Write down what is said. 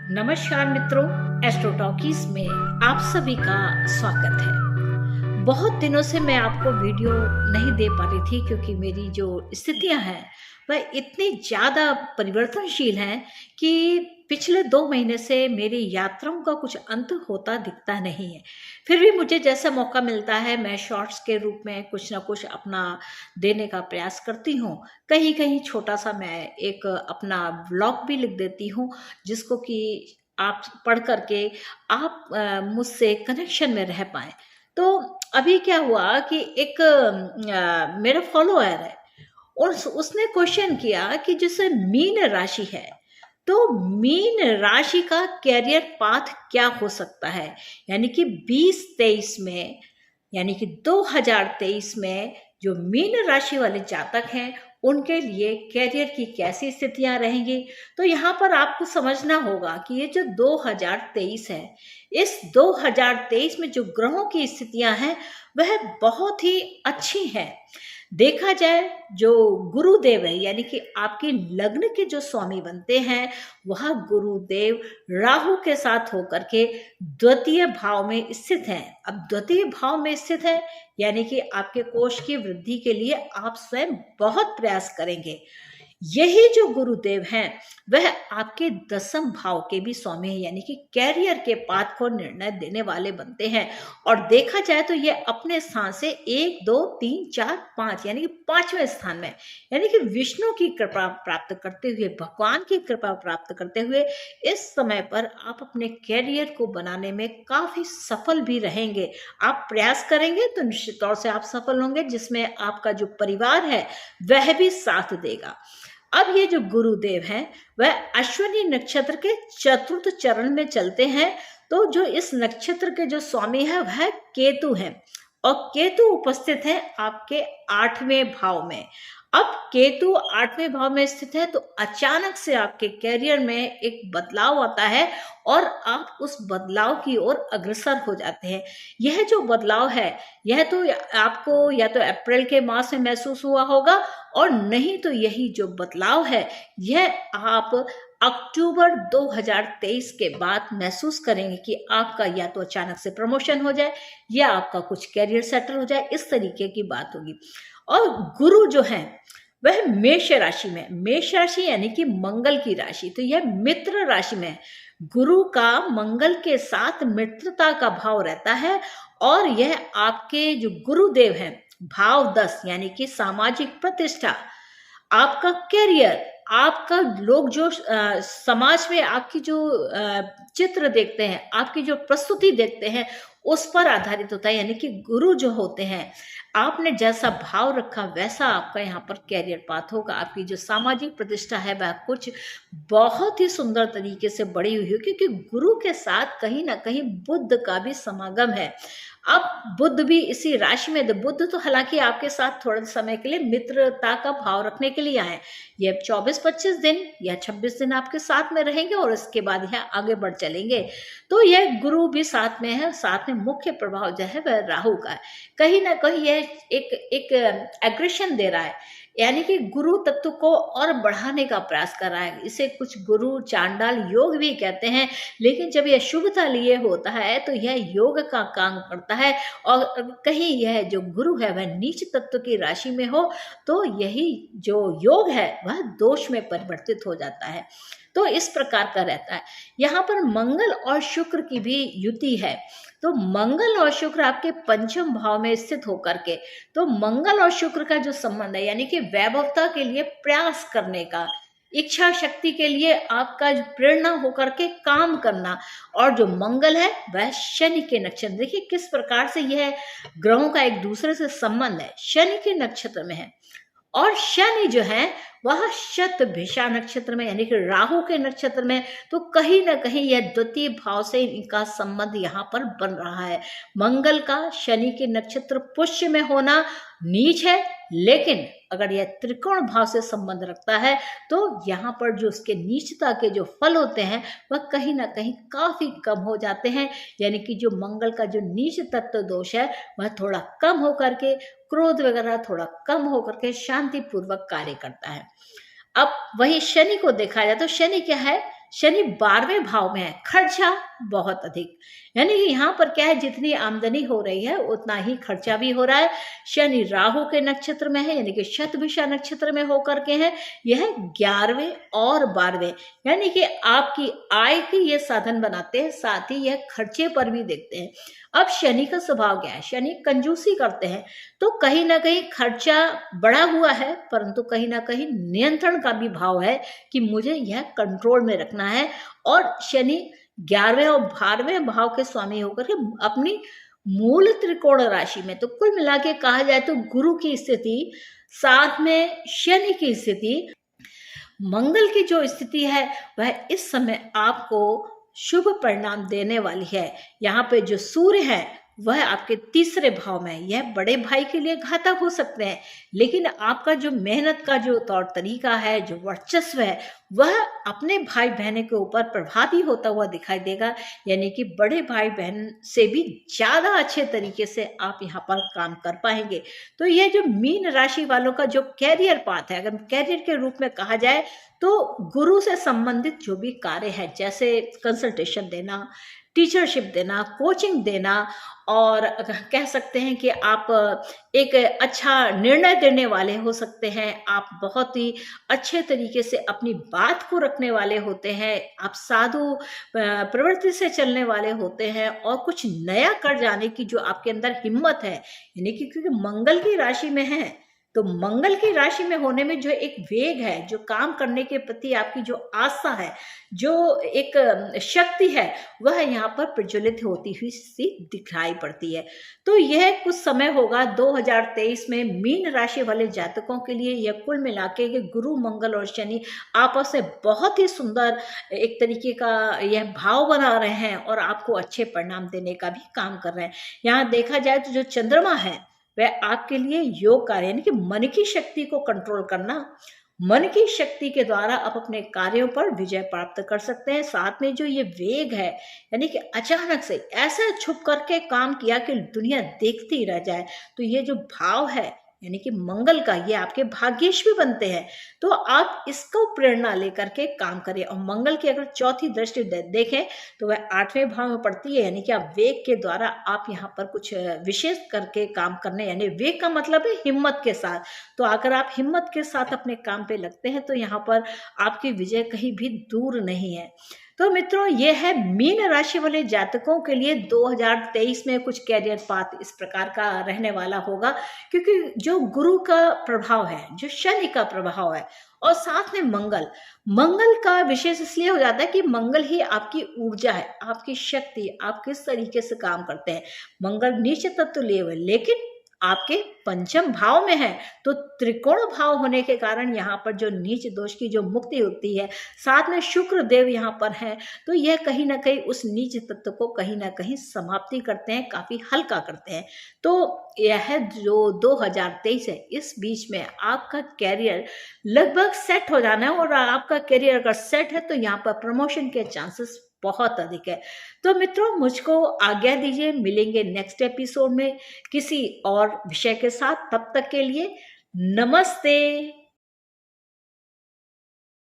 नमस्कार मित्रों, astro talkies में आप सभी का स्वागत है। बहुत दिनों से मैं आपको वीडियो नहीं दे पा रही थी क्योंकि मेरी जो स्थितियां हैं वह इतनी ज़्यादा परिवर्तनशील हैं कि पिछले 2 महीने से मेरी यात्राओं का कुछ अंत होता दिखता नहीं है। फिर भी मुझे जैसा मौका मिलता है मैं शॉर्ट्स के रूप में कुछ ना कुछ अपना देने का प्रयास करती हूँ। कहीं कहीं छोटा सा मैं एक अपना व्लॉग भी लिख देती हूँ जिसको कि आप पढ़ करके आप मुझसे कनेक्शन में रह पाए। तो अभी क्या हुआ कि एक मेरा फॉलोअर है और उसने क्वेश्चन किया कि जैसे मीन राशि है तो मीन राशि का कैरियर पाथ क्या हो सकता है, यानी कि 2023 में, यानी कि 2023 में जो मीन राशि वाले जातक हैं उनके लिए कैरियर की कैसी स्थितियां रहेंगी। तो यहाँ पर आपको समझना होगा कि ये जो 2023 है, इस 2023 में जो ग्रहों की स्थितियां हैं वह बहुत ही अच्छी हैं। देखा जाए जो गुरुदेव है, यानी कि आपके लग्न के जो स्वामी बनते हैं वह गुरुदेव राहु के साथ होकर के द्वितीय भाव में स्थित हैं। अब द्वितीय भाव में स्थित है यानी कि आपके कोष की वृद्धि के लिए आप स्वयं बहुत प्रयास करेंगे। यही जो गुरुदेव हैं वह आपके 10th भाव के भी स्वामी हैं, यानी कि कैरियर के पाथ को निर्णय देने वाले बनते हैं। और देखा जाए तो ये अपने स्थान से 1 2 3 4 5 यानी कि 5वें स्थान में, यानी कि विष्णु की कृपा प्राप्त करते हुए, भगवान की कृपा प्राप्त करते हुए इस समय पर आप अपने कैरियर को बनाने में काफी सफल भी रहेंगे। आप प्रयास करेंगे तो निश्चित तौर से आप सफल होंगे, जिसमें आपका जो परिवार है वह भी साथ देगा। अब ये जो गुरुदेव हैं वह अश्विनी नक्षत्र के 4th चरण में चलते हैं। तो जो इस नक्षत्र के जो स्वामी है वह केतु हैं और केतु उपस्थित है आपके 8वें भाव में। अब केतु 8वें भाव में स्थित है तो अचानक से आपके कैरियर में एक बदलाव आता है और आप उस बदलाव की ओर अग्रसर हो जाते हैं। यह जो बदलाव है यह तो आपको या तो अप्रैल के मास में महसूस हुआ होगा और नहीं तो यही जो बदलाव है यह आप अक्टूबर 2023 के बाद महसूस करेंगे कि आपका या तो अचानक से प्रमोशन हो जाए या आपका कुछ कैरियर सेटल हो जाए, इस तरीके की बात होगी। और गुरु जो है वह मेष राशि में, मेष राशि यानी कि मंगल की राशि, तो यह मित्र राशि में गुरु का मंगल के साथ मित्रता का भाव रहता है। और यह आपके जो गुरुदेव हैं भाव 10 यानी कि सामाजिक प्रतिष्ठा, आपका कैरियर, आपका लोग जो समाज में आपकी जो चित्र देखते हैं, आपकी जो प्रस्तुति देखते हैं उस पर आधारित होता है। यानी कि गुरु जो होते हैं, आपने जैसा भाव रखा वैसा आपका यहाँ पर कैरियर पाथ होगा। आपकी जो सामाजिक प्रतिष्ठा है वह कुछ बहुत ही सुंदर तरीके से बढ़ी हुई है, क्योंकि गुरु के साथ कहीं ना कहीं बुध का भी समागम है। अब बुध भी इसी राशि में, बुध तो हालांकि आपके साथ थोड़े समय के लिए मित्रता का भाव रखने के लिए आए। ये 24-25 दिन या 26 दिन आपके साथ में रहेंगे और इसके बाद यह आगे बढ़ चलेंगे। तो यह गुरु भी साथ में है, साथ में मुख्य प्रभाव जो है वह राहु का है। कहीं ना कहीं यह एक एग्रेशन दे रहा है, यानी कि गुरु तत्व को और बढ़ाने का प्रयास कर रहा है। इसे कुछ गुरु चांडाल योग भी कहते हैं, लेकिन जब यह शुभता लिए होता है तो यह योग का काम करता है। और कहीं यह जो गुरु है वह नीच तत्व की राशि में हो तो यही जो योग है वह दोष में परिवर्तित हो जाता है। तो इस प्रकार का रहता है। यहाँ पर मंगल और शुक्र की भी युति है। तो मंगल और शुक्र आपके 5th भाव में स्थित होकर के, तो मंगल और शुक्र का जो संबंध है यानी कि वैभवता के लिए प्रयास करने का, इच्छा शक्ति के लिए आपका जो प्रेरणा होकर के काम करना। और जो मंगल है वह शनि के नक्षत्र, देखिए किस प्रकार से यह ग्रहों का एक दूसरे से संबंध है, शनि के नक्षत्र में है। और शनि जो है वह शतभिषा नक्षत्र में यानी कि राहु के नक्षत्र में, तो कहीं ना कहीं यह द्वितीय भाव से इनका संबंध यहाँ पर बन रहा है। मंगल का शनि के नक्षत्र पुष्य में होना नीच है, लेकिन अगर यह त्रिकोण भाव से संबंध रखता है तो यहाँ पर जो उसके नीचता के जो फल होते हैं वह कहीं ना कहीं काफी कम हो जाते हैं। यानी कि जो मंगल का जो नीच तत्व दोष है वह थोड़ा कम होकर के, क्रोध वगैरह थोड़ा कम होकर के शांति पूर्वक कार्य करता है। अब वही शनि को देखा जाए तो शनि क्या है, शनि 12वें भाव में है, खर्चा बहुत अधिक, यानी कि यहाँ पर क्या है, जितनी आमदनी हो रही है उतना ही खर्चा भी हो रहा है। शनि राहु के नक्षत्र में है, यानी कि शतभिषा नक्षत्र में होकर के है, यह 11वें और 12वें, यानी कि आपकी आय के ये साधन बनाते हैं, साथ ही यह खर्चे पर भी देखते हैं। अब शनि का स्वभाव क्या है, शनि कंजूसी करते हैं, तो कहीं ना कहीं खर्चा बढ़ा हुआ है, परंतु कहीं ना कहीं नियंत्रण का भी भाव है कि मुझे यह कंट्रोल में रखना है। और शनि 11वें और 12वें भाव के स्वामी होकर के अपनी मूल त्रिकोण राशि में, तो कुल मिला के कहा जाए तो गुरु की स्थिति, साथ में शनि की स्थिति, मंगल की जो स्थिति है वह इस समय आपको शुभ परिणाम देने वाली है। यहाँ पे जो सूर्य है वह आपके तीसरे भाव में है, यह बड़े भाई के लिए घातक हो सकते हैं, लेकिन आपका जो मेहनत का जो तौर तरीका है, जो वर्चस्व है, वह अपने भाई बहनों के ऊपर प्रभावी होता हुआ दिखाई देगा, यानी कि बड़े भाई बहन से भी ज्यादा अच्छे तरीके से आप यहाँ पर काम कर पाएंगे। तो यह जो मीन राशि वालों का जो कैरियर पाथ है, अगर कैरियर के रूप में कहा जाए तो गुरु से संबंधित जो भी कार्य है, जैसे कंसल्टेशन देना, टीचरशिप देना, कोचिंग देना, और कह सकते हैं कि आप एक अच्छा निर्णय देने वाले हो सकते हैं, आप बहुत ही अच्छे तरीके से अपनी बात को रखने वाले होते हैं, आप साधु प्रवृत्ति से चलने वाले होते हैं, और कुछ नया कर जाने की जो आपके अंदर हिम्मत है, यानी कि क्योंकि मंगल की राशि में है, तो मंगल की राशि में होने में जो एक वेग है, जो काम करने के प्रति आपकी जो आस्था है, जो एक शक्ति है, वह यहाँ पर प्रज्वलित होती हुई सी दिखाई पड़ती है। तो यह कुछ समय होगा 2023 में मीन राशि वाले जातकों के लिए। यह कुल मिला के गुरु, मंगल और शनि आपस में बहुत ही सुंदर एक तरीके का यह भाव बना रहे हैं और आपको अच्छे परिणाम देने का भी काम कर रहे हैं। यहाँ देखा जाए तो जो चंद्रमा है वह आपके लिए योग कार्य, यानी कि मन की शक्ति को कंट्रोल करना, मन की शक्ति के द्वारा आप अपने कार्यों पर विजय प्राप्त कर सकते हैं। साथ में जो ये वेग है, यानी कि अचानक से ऐसा छुप करके काम किया कि दुनिया देखती रह जाए, तो ये जो भाव है यानी कि मंगल का, ये आपके भाग्येश भी बनते हैं। तो आप इसको प्रेरणा लेकर के काम करें। और मंगल की अगर चौथी दृष्टि देखें तो वह 8वें भाव में पड़ती है, यानी कि आप वेग के द्वारा आप यहाँ पर कुछ विशेष करके काम करने, यानी वेग का मतलब है हिम्मत के साथ। तो अगर आप हिम्मत के साथ अपने काम पे लगते हैं तो यहाँ पर आपकी विजय कहीं भी दूर नहीं है। तो मित्रों, ये है मीन राशि वाले जातकों के लिए 2023 में कुछ कैरियर पाथ इस प्रकार का रहने वाला होगा, क्योंकि जो गुरु का प्रभाव है, जो शनि का प्रभाव है, और साथ में मंगल का विशेष इसलिए हो जाता है कि मंगल ही आपकी ऊर्जा है, आपकी शक्ति, आप किस तरीके से काम करते हैं। मंगल नीच तत्व लिए हुए, लेकिन आपके पंचम भाव में है, तो त्रिकोण भाव होने के कारण यहाँ पर जो नीच दोष की जो मुक्ति होती है, साथ में शुक्र देव यहाँ पर है, तो यह कहीं ना कहीं उस नीच तत्व को कहीं ना कहीं समाप्ति करते हैं, काफी हल्का करते हैं। तो यह जो 2023 है, इस बीच में आपका कैरियर लगभग सेट हो जाना है, और आपका कैरियर अगर सेट है तो यहाँ पर प्रमोशन के चांसेस बहुत अधिक है। तो मित्रों, मुझको आज्ञा दीजिए, मिलेंगे नेक्स्ट एपिसोड में किसी और विषय के साथ। तब तक के लिए नमस्ते।